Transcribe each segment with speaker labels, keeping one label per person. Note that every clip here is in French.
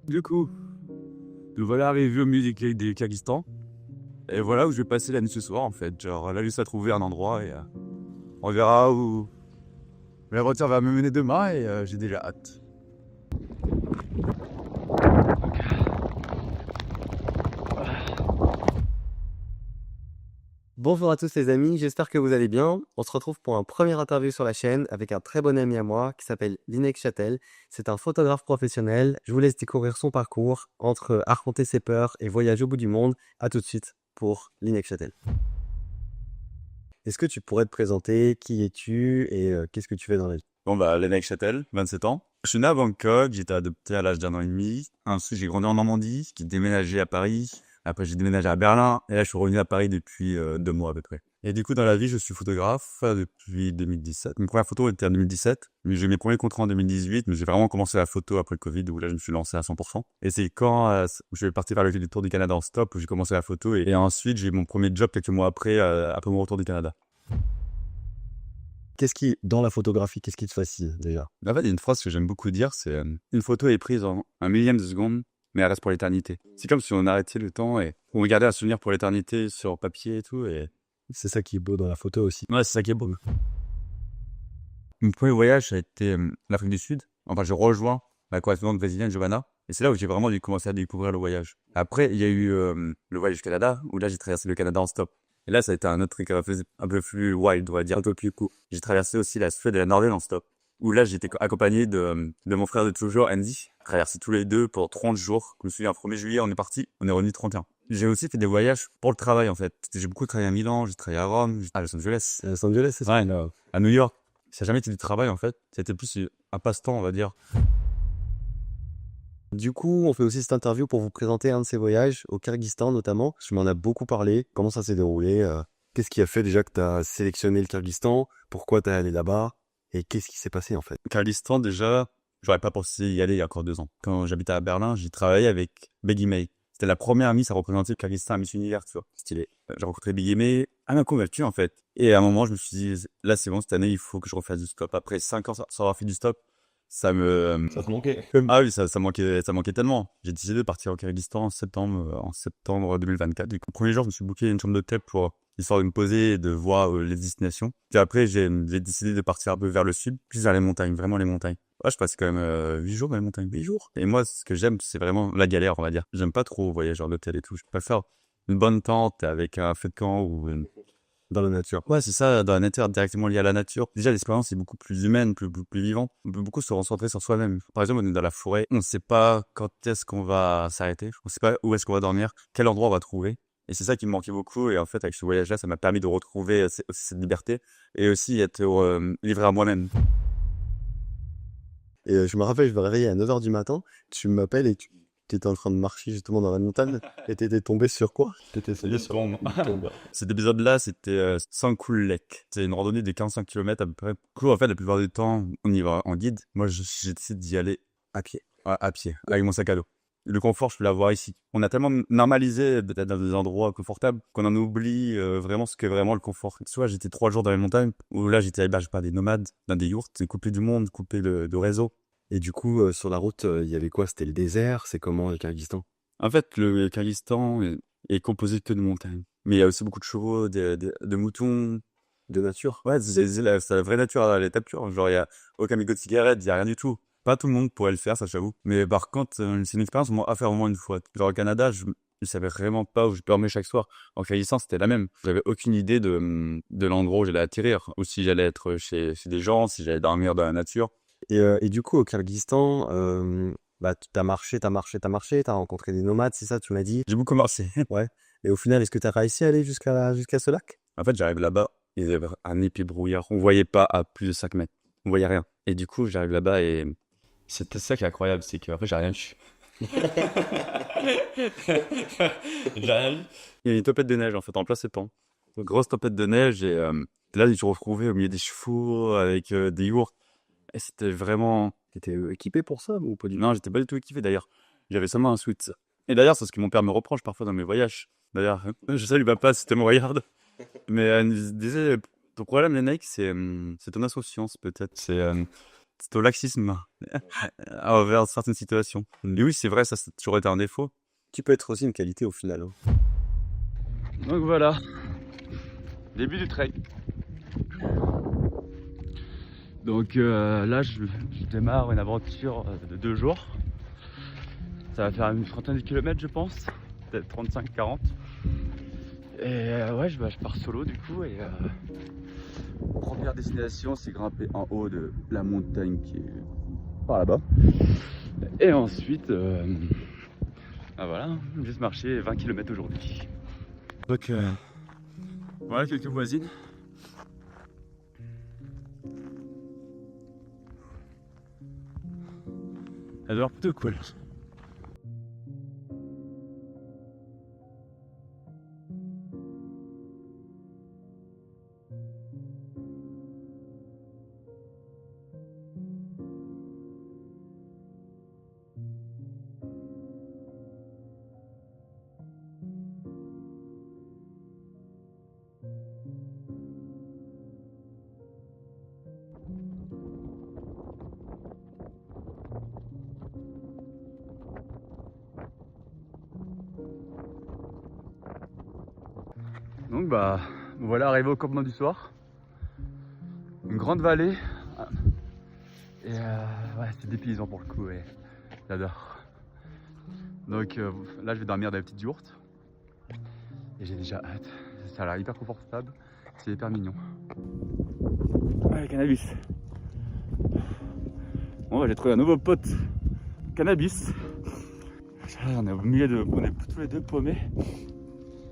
Speaker 1: Du coup, nous voilà arrivés au musée du Kyrgyzstan. Et voilà où je vais passer la nuit ce soir en fait. Genre là, juste à trouver un endroit et on verra où l'aventure va me mener demain et j'ai déjà hâte.
Speaker 2: Bonjour à tous les amis, j'espère que vous allez bien. On se retrouve pour un premier interview sur la chaîne avec un très bon ami à moi qui s'appelle Linek Châtel. C'est un photographe professionnel. Je vous laisse découvrir son parcours entre affronter ses peurs et voyager au bout du monde. À tout de suite pour Linek Châtel. Est-ce que tu pourrais te présenter? Qui es-tu et qu'est-ce que tu fais dans la vie?
Speaker 1: Bon bah, Lenaïk Châtel, 27 ans. Je suis né à Bangkok, j'ai été adopté à l'âge d'1 an et demi. Ensuite, j'ai grandi en Normandie, j'ai déménagé à Paris. Après, j'ai déménagé à Berlin. Et là, je suis revenu à Paris depuis 2 mois à peu près. Et du coup, dans la vie, je suis photographe depuis 2017. Mes premières photos étaient en 2017. Mais j'ai eu mes premiers contrats en 2018. Mais j'ai vraiment commencé la photo après le Covid, où là, je me suis lancé à 100%. Et c'est quand je suis parti faire le tour du Canada en stop, où j'ai commencé la photo. Et ensuite, j'ai eu mon premier job quelques mois après mon retour du Canada.
Speaker 2: Dans la photographie, qu'est-ce qui te fascine déjà?
Speaker 1: En fait, il y a une phrase que j'aime beaucoup dire, c'est une photo est prise en un millième de seconde, mais elle reste pour l'éternité. C'est comme si on arrêtait le temps et on regardait un souvenir pour l'éternité sur papier et tout. Et
Speaker 2: C'est ça qui est beau dans la photo aussi.
Speaker 1: ouais, c'est ça qui est beau. Mon premier voyage, ça a été l'Afrique du Sud. Enfin, j'ai rejoint ma correspondante brésilienne, Giovanna. Et c'est là où j'ai vraiment dû commencer à découvrir le voyage. Après, il y a eu le voyage au Canada, où là, j'ai traversé le Canada en stop. Et là, ça a été un autre truc un peu plus wild, on va dire, un peu plus court. J'ai traversé aussi la Suède et la Norvège en stop. Où là, j'étais accompagné de mon frère de toujours, Andy. Traversé tous les deux pour 30 jours. Je me souviens, 1er juillet, on est parti. On est revenu 31. J'ai aussi fait des voyages pour le travail, en fait. J'ai beaucoup travaillé à Milan, j'ai travaillé à Rome, à Los Angeles.
Speaker 2: À Los Angeles, c'est ça?
Speaker 1: Ouais, là, à New York. Ça n'a jamais été du travail, en fait. C'était plus un passe-temps, on va dire.
Speaker 2: Du coup, on fait aussi cette interview pour vous présenter un de ces voyages, au Kyrgyzstan notamment. Tu m'en as beaucoup parlé. Comment ça s'est déroulé? Qu'est-ce qui a fait déjà que tu as sélectionné le Kyrgyzstan? Pourquoi tu es allé là-bas? Et qu'est-ce qui s'est passé en fait?
Speaker 1: Kyrgyzstan, déjà, j'aurais pas pensé y aller il y a encore 2 ans. Quand j'habitais à Berlin, j'ai travaillé avec Beggy May. C'était la première Miss à représenter le Kyrgyzstan à Miss Univers, tu vois. Stylé. J'ai rencontré Beggy May, elle m'a convaincu, en fait. Et à un moment, je me suis dit, là, c'est bon, cette année, il faut que je refasse du stop. Après 5 ans sans avoir fait du stop, ça me...
Speaker 2: Ça te manquait?
Speaker 1: Ah oui, ça manquait tellement. J'ai décidé de partir au Kyrgyzstan en septembre 2024. Du coup, le premier jour, je me suis booké une chambre d'hôtel pour histoire de me poser et de voir les destinations. Puis après, j'ai décidé de partir un peu vers le sud, plus vers les montagnes, vraiment les montagnes. Ouais, je passe quand même 8 jours dans les montagnes, 8 jours. Et moi, ce que j'aime, c'est vraiment la galère, on va dire. J'aime pas trop voyager en hôtel et tout. Je préfère une bonne tente avec un feu de camp ou
Speaker 2: Dans la nature.
Speaker 1: ouais, c'est ça, dans la nature, directement lié à la nature. Déjà, l'expérience est beaucoup plus humaine, plus vivante. On peut beaucoup se recentrer sur soi-même. Par exemple, on est dans la forêt, on ne sait pas quand est-ce qu'on va s'arrêter, on ne sait pas où est-ce qu'on va dormir, quel endroit on va trouver. Et c'est ça qui me manquait beaucoup. Et en fait, avec ce voyage-là, ça m'a permis de retrouver aussi cette liberté et aussi être livré à moi-même.
Speaker 2: Et je me rappelle, je me réveillais à 9 h du matin. Tu m'appelles et tu étais en train de marcher justement dans la montagne. Et t'étais tombé sur quoi? T'étais tombé sur une tombe.
Speaker 1: Cet épisode-là, c'était Sangkul Lake. C'est une randonnée de 45 km à peu près. Du coup, en fait, la plupart du temps, on y va en guide. Moi, j'ai décidé d'y aller
Speaker 2: À pied.
Speaker 1: ouais, à pied, avec mon sac à dos. Le confort, je peux l'avoir ici. On a tellement normalisé d'être dans des endroits confortables qu'on en oublie vraiment ce qu'est vraiment le confort. Soit j'étais 3 jours dans les montagnes, ou là j'étais hébergé par des nomades, dans des yourtes, coupé du monde, coupé de réseau.
Speaker 2: Et du coup, sur la route, il y avait quoi? C'était le désert? C'est comment le Kyrgyzstan?
Speaker 1: En fait, le Kyrgyzstan est composé que de montagnes. Mais il y a aussi beaucoup de chevaux, de moutons.
Speaker 2: De nature?
Speaker 1: Ouais, c'est la vraie nature à l'étape pure. Genre, il y a aucun mégot de cigarette, il y a rien du tout. Pas tout le monde pourrait le faire, ça j'avoue. Mais par contre, c'est une expérience à faire au moins une fois. Genre au Canada, je savais vraiment pas où je dormais chaque soir. En Kyrgyzstan, c'était la même. J'avais aucune idée de l'endroit où j'allais atterrir. Ou si j'allais être chez des gens, si j'allais dormir dans la nature.
Speaker 2: Et du coup, au Kyrgyzstan, bah, t'as marché, t'as rencontré des nomades, c'est ça, tu m'as dit?
Speaker 1: J'ai beaucoup marché.
Speaker 2: Ouais. Et au final, est-ce que t'as réussi à aller jusqu'à ce lac?
Speaker 1: En fait, j'arrive là-bas, il y avait un épais brouillard. On voyait pas à plus de 5 mètres. On voyait rien. Et du coup, j'arrive là-bas et c'était ça qui est incroyable, c'est qu'après, j'ai rien vu. J'ai rien vu. Il y a une tempête de neige en fait en plein septembre. Une grosse tempête de neige et là, je me suis retrouvé au milieu des chevaux avec des yourtes. Et c'était vraiment.
Speaker 2: T'étais équipé pour ça ou pas du tout?
Speaker 1: Non, j'étais pas du tout équipé d'ailleurs. J'avais seulement un sweat. Et d'ailleurs, c'est ce que mon père me reproche parfois dans mes voyages. D'ailleurs, je salue papa si tu me regardes. Mais il disait, ton problème, les Nike, c'est ton insouciance peut-être. au laxisme envers certaines situations. Et oui, c'est vrai, ça a toujours été un défaut.
Speaker 2: Qui peut être aussi une qualité au final, hein.
Speaker 1: Donc voilà, début du trail. Donc là, je démarre une aventure de 2 jours. Ça va faire une trentaine de kilomètres, je pense, peut-être 35-40. Et ouais, je pars solo du coup. Et première destination, c'est grimper en haut de la montagne qui est par là-bas. Et ensuite, voilà, juste marcher 20 km aujourd'hui. Donc voilà quelques voisines. Elle doit être plutôt cool. Donc bah voilà, arrivé au campement du soir. Une grande vallée. Et ouais, c'est dépaysant pour le coup, et j'adore. Donc là, je vais dormir dans la petite yourte. Et j'ai déjà hâte. Ça a l'air hyper confortable. C'est hyper mignon. Ouais, cannabis. Bon, bah, j'ai trouvé un nouveau pote. Cannabis. On est au milieu de. On est tous les deux paumés.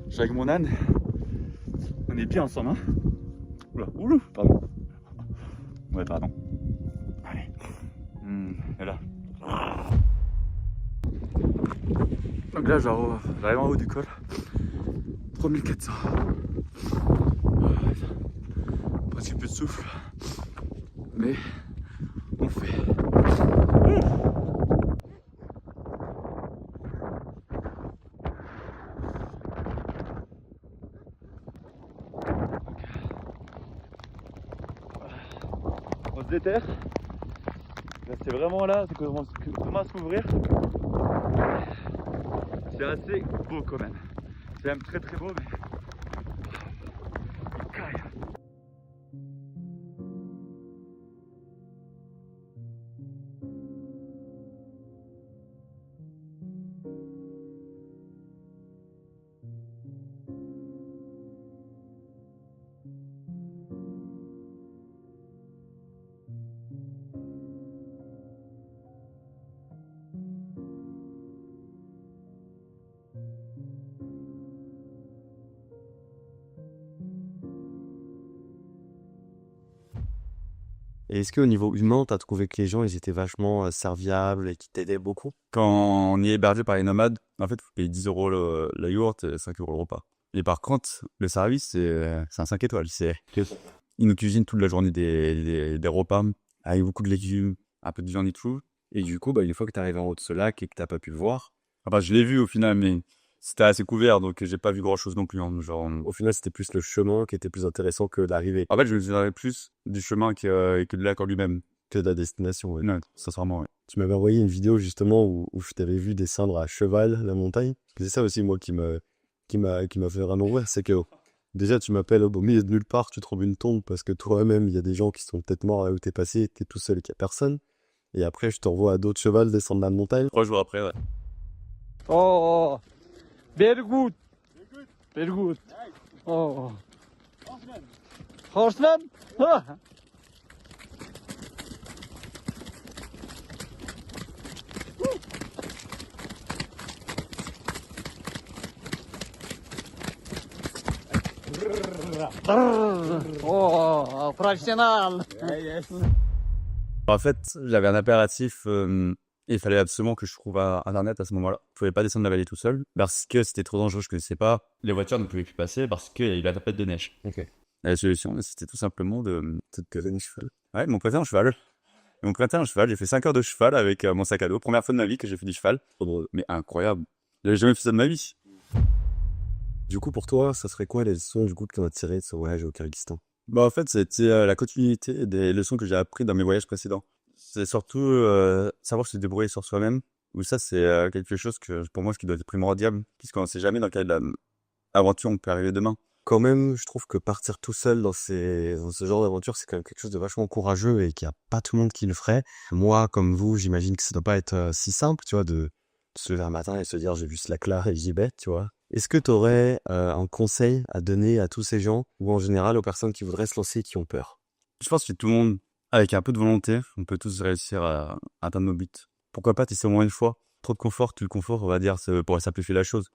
Speaker 1: Je suis avec mon âne. On est bien ensemble, hein. Oula, oulou, pardon. Ouais, pardon. Allez. Et là. Donc là, j'arrive en haut du col. 3400. Presque plus de souffle. Mais on le fait. On se déterre. Là, c'est vraiment là, ça commence à s'ouvrir. C'est assez beau quand même. C'est même très très beau, mais
Speaker 2: Et est-ce qu'au niveau humain, t'as trouvé que les gens, ils étaient vachement serviables et qui t'aidaient beaucoup?
Speaker 1: quand on est hébergé par les nomades, en fait, il faut payer 10 € la yourte et 5 € le repas. Et par contre, le service, c'est un 5 étoiles. Ils nous cuisinent toute la journée des repas avec beaucoup de légumes, un peu de viande et tout.
Speaker 2: Et du coup, bah, une fois que t'es arrivé en haut de ce lac et que t'as pas pu le voir,
Speaker 1: Enfin, je l'ai vu au final, mais c'était assez couvert, donc j'ai pas vu grand-chose non plus, hein. Genre,
Speaker 2: au final, c'était plus le chemin qui était plus intéressant que l'arrivée,
Speaker 1: en fait, je me souviendrai plus du chemin que de lac en lui-même.
Speaker 2: que de la destination. Ouais.
Speaker 1: Non, sincèrement, ouais.
Speaker 2: Tu m'avais envoyé une vidéo justement où je t'avais vu descendre à cheval la montagne. C'est ça aussi, moi, qui m'a fait vraiment rire. C'est que déjà, tu m'appelles au milieu de nulle part, tu trouves une tombe parce que toi-même, il y a des gens qui sont peut-être morts là où t'es passé, t'es tout seul et qu'il n'y a personne. Et après, je te revois à d'autres chevals descendre la montagne.
Speaker 1: 3 jours après, ouais.
Speaker 3: Oh, very good. Very good. Oh. Horseman? Ah. Oh, professionnel.
Speaker 1: En fait, j'avais un impératif, et il fallait absolument que je trouve internet à ce moment-là. Je pouvais pas descendre la vallée tout seul parce que c'était trop dangereux, je connaissais pas. Les voitures ne pouvaient plus passer parce qu'il y a eu la tempête de neige.
Speaker 2: Ok.
Speaker 1: La solution, c'était tout simplement de
Speaker 2: Peut-être que un cheval.
Speaker 1: ouais, de mon prêter un cheval. Ils m'ont prêté un cheval, j'ai fait 5 heures de cheval avec mon sac à dos. Première fois de ma vie que j'ai fait du cheval. Mais incroyable. J'avais jamais fait ça de ma vie.
Speaker 2: Du coup, pour toi, ça serait quoi les leçons du coup que tu as tirées de ce voyage au Kyrgyzstan?
Speaker 1: Bah, en fait, c'était la continuité des leçons que j'ai apprises dans mes voyages précédents. c'est surtout savoir se débrouiller sur soi-même. Ou ça, c'est quelque chose que pour moi, ce qui doit être primordial, puisqu'on ne sait jamais dans quelle aventure on peut arriver demain.
Speaker 2: Quand même, je trouve que partir tout seul dans ce genre d'aventure, c'est quand même quelque chose de vachement courageux et qu'il n'y a pas tout le monde qui le ferait. Moi, comme vous, j'imagine que ça doit pas être si simple, tu vois, de se lever un matin et se dire j'ai vu Slack là et j'y vais, tu vois. Est-ce que tu aurais un conseil à donner à tous ces gens ou en général aux personnes qui voudraient se lancer et qui ont peur?
Speaker 1: Je pense que tout le monde, avec un peu de volonté, on peut tous réussir à atteindre nos buts. Pourquoi pas tester au moins une fois? Trop de confort, tout le confort, on va dire, ça pourrait simplifier la chose.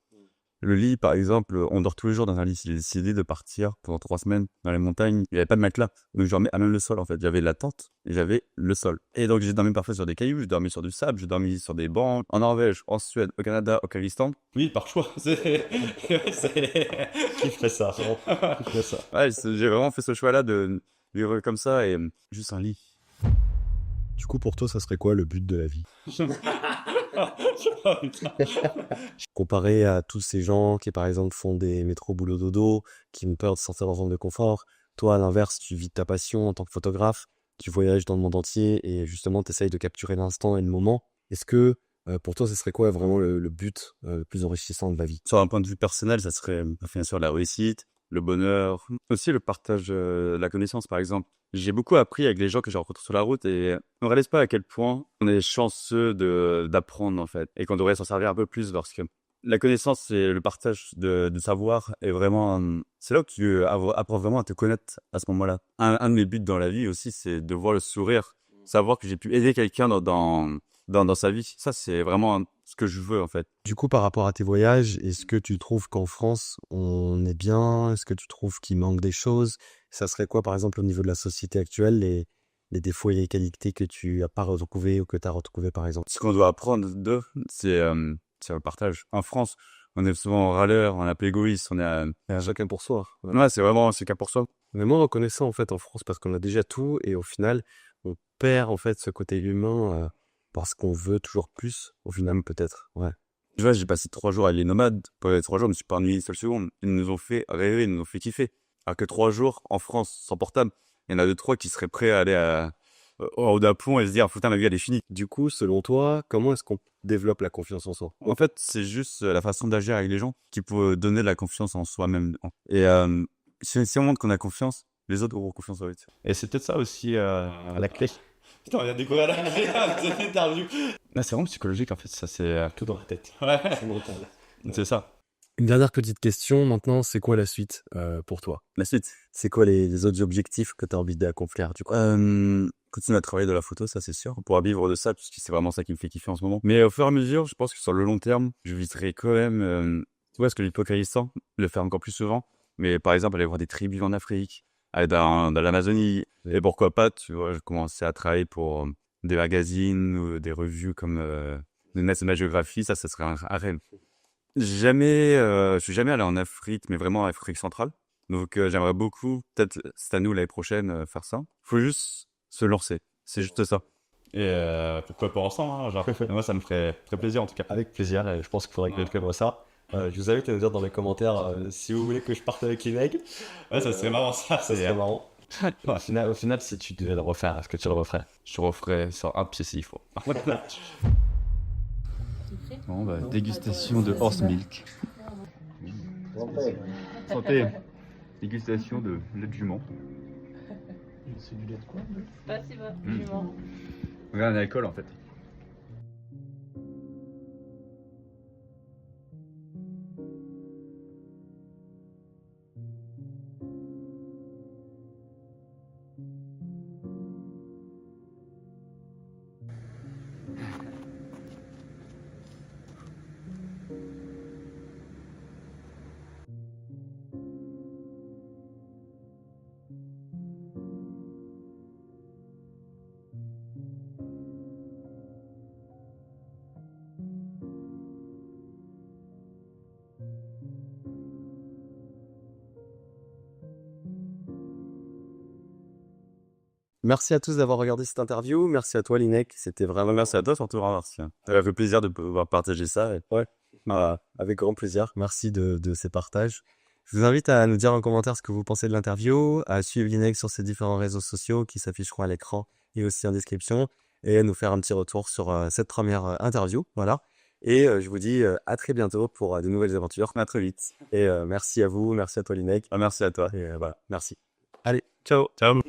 Speaker 1: Le lit, par exemple, on dort tous les jours dans un lit. J'ai décidé de partir pendant 3 semaines dans les montagnes. Il n'y avait pas de matelas. Donc, je dormais à même le sol, en fait. J'avais la tente et j'avais le sol. Et donc, j'ai dormi parfois sur des cailloux, j'ai dormi sur du sable, j'ai dormi sur des bancs. En Norvège, en Suède, au Canada, au Kyrgyzstan.
Speaker 4: Oui, par choix. Qui ferait ça? Qui ferait ça?
Speaker 1: Ouais, j'ai vraiment fait ce choix-là de vivre comme ça et juste un lit.
Speaker 2: Du coup, pour toi, ça serait quoi le but de la vie? Comparé à tous ces gens qui, par exemple, font des métros boulot dodo, qui ont peur de sortir de leur zone de confort, toi, à l'inverse, tu vis ta passion en tant que photographe, tu voyages dans le monde entier et justement, tu essayes de capturer l'instant et le moment. Est-ce que pour toi, ce serait quoi vraiment le but le plus enrichissant de la vie?
Speaker 1: Sur un point de vue personnel, ça serait bien sûr la réussite, le bonheur, aussi le partage de la connaissance, par exemple. J'ai beaucoup appris avec les gens que j'ai rencontrés sur la route et on réalise pas à quel point on est chanceux d'apprendre, en fait, et qu'on devrait s'en servir un peu plus lorsque la connaissance et le partage de savoir est vraiment, c'est là que tu apprends vraiment à te connaître à ce moment-là. Un de mes buts dans la vie aussi, c'est de voir le sourire, savoir que j'ai pu aider quelqu'un dans sa vie. Ça, c'est vraiment ce que je veux, en fait.
Speaker 2: Du coup, par rapport à tes voyages, est-ce que tu trouves qu'en France, on est bien? Est-ce que tu trouves qu'il manque des choses? Ça serait quoi, par exemple, au niveau de la société actuelle, les défauts et les qualités que tu n'as pas retrouvés ou que tu as retrouvés, par exemple?
Speaker 1: Ce qu'on doit apprendre c'est le partage. En France, on est souvent râleur, on est un peu égoïste, on est,
Speaker 2: Chacun pour soi.
Speaker 1: ouais, c'est vraiment, c'est qu'à pour soi.
Speaker 2: On est moins reconnaissant, en fait, en France, parce qu'on a déjà tout, et au final, on perd, en fait, ce côté humain, parce qu'on veut toujours plus, au final, peut-être. Ouais.
Speaker 1: Tu vois, j'ai passé 3 jours à les nomades. Pendant les 3 jours, je me suis pas ennuyé une seule seconde. Ils nous ont fait rêver, ils nous ont fait kiffer. Alors que 3 jours en France, sans portable, il y en a 2-3 qui seraient prêts à aller en haut d'un pont et se dire, putain, ma vie, elle est finie.
Speaker 2: Du coup, selon toi, comment est-ce qu'on développe la confiance en soi?
Speaker 1: En fait, c'est juste la façon d'agir avec les gens qui peut donner de la confiance en soi-même. Et si on montre qu'on a confiance, les autres auront confiance en eux.
Speaker 4: Et c'est peut-être ça aussi la clé. Putain, on vient de découvrir la clé de cette interview. Là, c'est vraiment psychologique en fait, ça c'est tout dans la tête. Ouais, c'est brutal. C'est ça.
Speaker 2: Une dernière petite question, maintenant, c'est quoi la suite pour toi?
Speaker 1: La suite,
Speaker 2: C'est quoi les autres objectifs que tu as envie d'accomplir, du coup?
Speaker 1: continuer à travailler de la photo, ça c'est sûr. On pourra vivre de ça, puisque c'est vraiment ça qui me fait kiffer en ce moment. Mais au fur et à mesure, je pense que sur le long terme, je viserai quand même, tu vois, ce que l'hypocrisant, le faire encore plus souvent. Mais par exemple, aller voir des tribus en Afrique, aller dans l'Amazonie. Et pourquoi pas, tu vois, je commençais à travailler pour des magazines ou des revues comme le National Geographic, ça serait un rêve. Je suis jamais allé en Afrique, mais vraiment en Afrique centrale. Donc j'aimerais beaucoup, peut-être cette année ou l'année prochaine, faire ça. Faut juste se lancer. C'est juste ça.
Speaker 4: Et pourquoi pas ensemble, hein, genre. Moi, ça me ferait très plaisir en tout cas.
Speaker 2: Avec plaisir, je pense qu'il faudrait que quelqu'un voit ça. Je vous invite à nous dire dans les commentaires si vous voulez que je parte avec les mecs.
Speaker 4: Ouais, ça serait marrant ça.
Speaker 2: Ça serait marrant. Au final, si tu devais le refaire, est-ce que tu le referais?
Speaker 4: Je referais sur un pied s'il faut. Bon, bah, dégustation de horse milk. Santé. Dégustation de lait de jument.
Speaker 3: C'est du lait de quoi?
Speaker 5: Спасибо, jument.
Speaker 4: Regarde l'alcool en fait.
Speaker 2: Merci à tous d'avoir regardé cette interview. Merci à toi, Linek. C'était vraiment...
Speaker 1: Merci à toi surtout, merci. Ça m'a fait plaisir de pouvoir partager ça.
Speaker 2: Ouais, avec grand plaisir. Merci de ces partages. Je vous invite à nous dire en commentaire ce que vous pensez de l'interview, à suivre Linek sur ses différents réseaux sociaux qui s'afficheront à l'écran et aussi en description. et nous faire un petit retour sur cette première interview. Voilà. Et je vous dis à très bientôt pour de nouvelles aventures.
Speaker 1: À très vite.
Speaker 2: Et merci à vous, merci à toi Linek.
Speaker 1: Ah, merci à toi.
Speaker 2: Et voilà, merci. Allez, ciao.
Speaker 1: Ciao.